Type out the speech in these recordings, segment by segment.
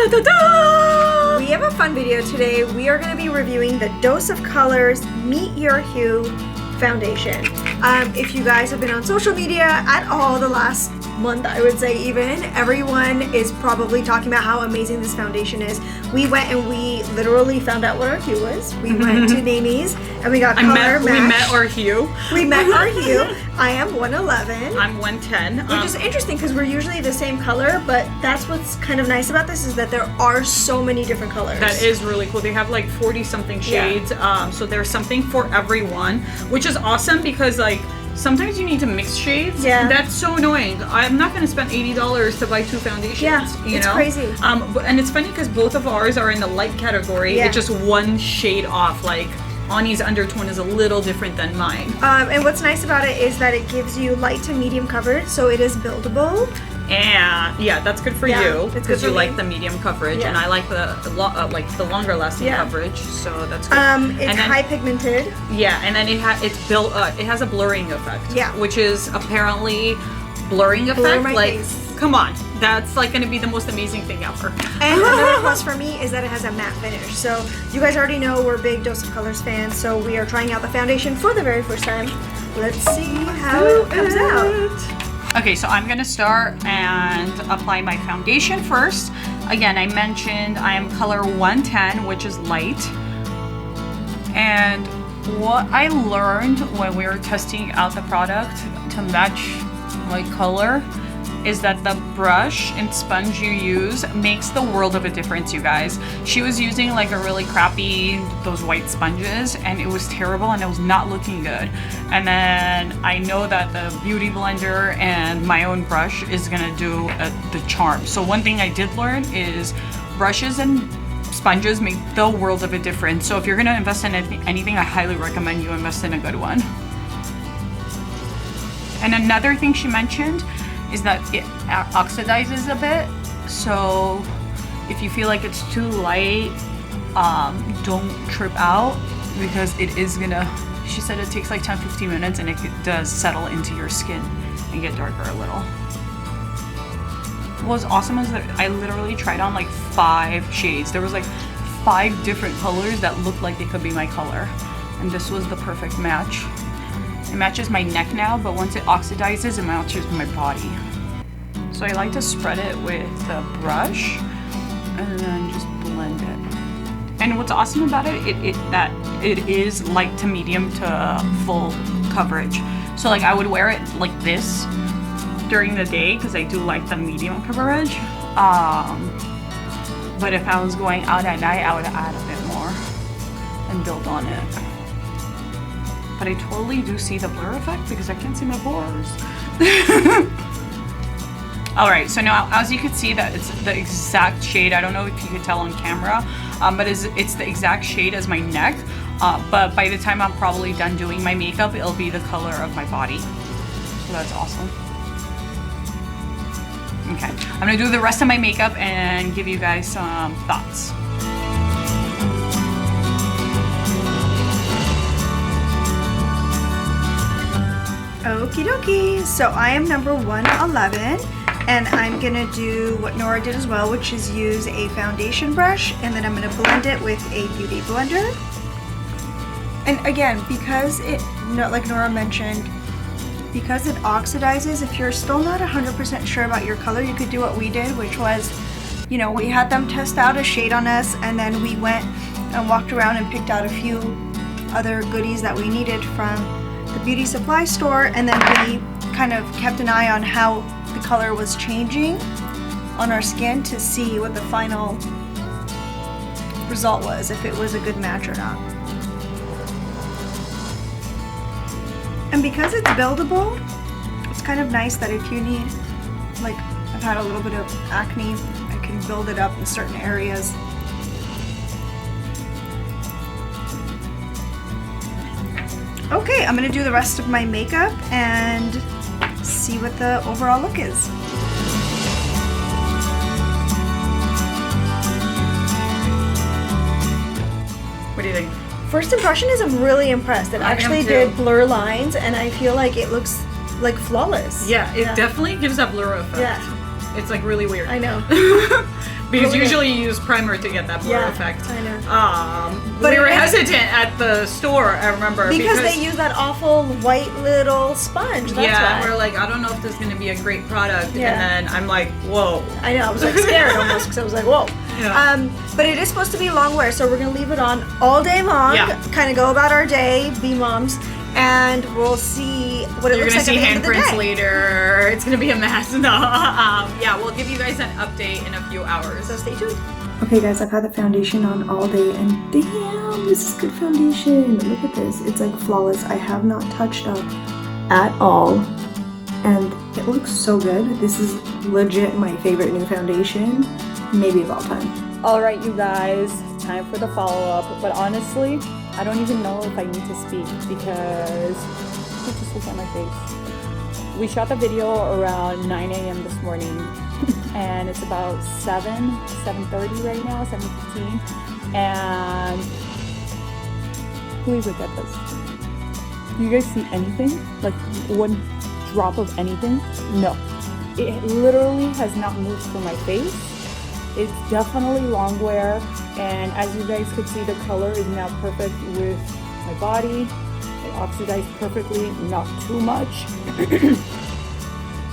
Da, da, da! We have a fun video today. We are going to be reviewing the Dose of Colors Meet Your Hue foundation. If you guys have been on social media at all the last month, I would say even, everyone is probably talking about how amazing this foundation is. We went and we literally found out what our hue was. We went to Namie's and we got color match. We met our hue. We met our hue. I am 111. I'm 110. Which is interesting because we're usually the same color, but that's what's kind of nice about this is that there are so many different colors. That is really cool. They have like 40 something shades. Yeah. So there's something for everyone, which is awesome because like sometimes you need to mix shades. Yeah. That's so annoying. I'm not going to spend $80 to buy 2 foundations. Yeah, it's crazy. And it's funny because both of ours are in the light category. Yeah. It's just one shade off. Like Ani's undertone is a little different than mine. And what's nice about it is that it gives you light to medium coverage, so it is buildable. And yeah, that's good for you because you like the medium coverage, and I like the longer lasting coverage. So that's good. It's high pigmented. Yeah, and then it has a blurring effect. Yeah, which is apparently blurring effect. Face. Come on, that's like going to be the most amazing thing ever. And another plus for me is that it has a matte finish. So you guys already know we're big Dose of Colors fans. So we are trying out the foundation for the very first time. Let's see how it comes out. Okay, so I'm gonna start and apply my foundation first. Again, I mentioned I am color 110, which is light. And what I learned when we were testing out the product to match my color is that the brush and sponge you use makes the world of a difference, you guys. She was using like a really crappy, those white sponges, and it was terrible and it was not looking good. And then I know that the beauty blender and my own brush is gonna do the charm. So one thing I did learn is brushes and sponges make the world of a difference. So if you're gonna invest in anything, I highly recommend you invest in a good one. And another thing she mentioned is that it oxidizes a bit. So if you feel like it's too light, don't trip out because it is gonna, she said it takes like 10-15 minutes and it does settle into your skin and get darker a little. What was awesome is that I literally tried on like 5 shades. There was like 5 different colors that looked like they could be my color. And this was the perfect match. It matches my neck now, but once it oxidizes, it matches my body. So I like to spread it with the brush and then just blend it. And what's awesome about it, that it is light to medium to full coverage. So like I would wear it like this during the day because I do like the medium coverage. But if I was going out at night, I would add a bit more and build on it. But I totally do see the blur effect because I can't see my pores. All right, so now as you can see that it's the exact shade. I don't know if you could tell on camera, but it's the exact shade as my neck. But by the time I'm probably done doing my makeup, it'll be the color of my body. So that's awesome. Okay, I'm gonna do the rest of my makeup and give you guys some thoughts. Okie dokie. So I am number 111 and I'm gonna do what Nora did as well, which is use a foundation brush and then I'm gonna blend it with a beauty blender. And again, because it, like Nora mentioned, because it oxidizes, if you're still not 100% sure about your color, you could do what we did, which was, you know, we had them test out a shade on us and then we went and walked around and picked out a few other goodies that we needed from the beauty supply store, and then we kind of kept an eye on how the color was changing on our skin to see what the final result was, if it was a good match or not. And because it's buildable, it's kind of nice that if you need, like I've had a little bit of acne, I can build it up in certain areas. Okay, I'm gonna do the rest of my makeup and see what the overall look is. What do you think? First impression is I'm really impressed. It actually did blur lines and I feel like it looks like flawless. Yeah, it definitely gives that blur effect. Yeah. It's like really weird. I know. Because Really usually you use primer to get that blur effect. I know. But we were it is- hesitant at the store, I remember. Because they use that awful white little sponge. That's yeah, why. we're like, I don't know if this is going to be a great product. Yeah. And then I'm like, whoa. I know, I was like scared almost because I was like, whoa. Yeah. But it is supposed to be long wear, so we're gonna leave it on all day long. Yeah. Kind of go about our day, be moms, and we'll see what it You're looks gonna like see at the end of the handprints day. later. It's gonna be a mess. No. Yeah, we'll give you guys an update in a few hours. So stay tuned. Okay guys, I've had the foundation on all day and damn, this is good foundation. Look at this, it's like flawless. I have not touched up at all and it looks so good. This is legit my favorite new foundation, maybe of all time. All right, you guys, time for the follow-up. But honestly, I don't even know if I need to speak because just look at my face. We shot the video around 9 a.m. this morning, and it's about 7:30 right now, 7:15. And please look at this. Do you guys see anything? Like one drop of anything? No. It literally has not moved from my face. It's definitely long wear, and as you guys could see, the color is now perfect with my body. It oxidized perfectly, not too much.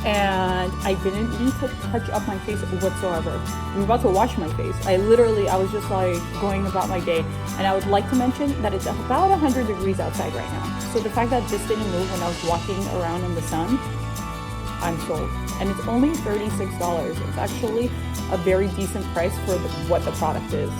And I didn't need to touch up my face whatsoever. I'm about to wash my face. I was just like going about my day. And I would like to mention that it's about 100 degrees outside right now. So the fact that this didn't move when I was walking around in the sun, I'm sold. And it's only $36. It's actually a very decent price for what the product is.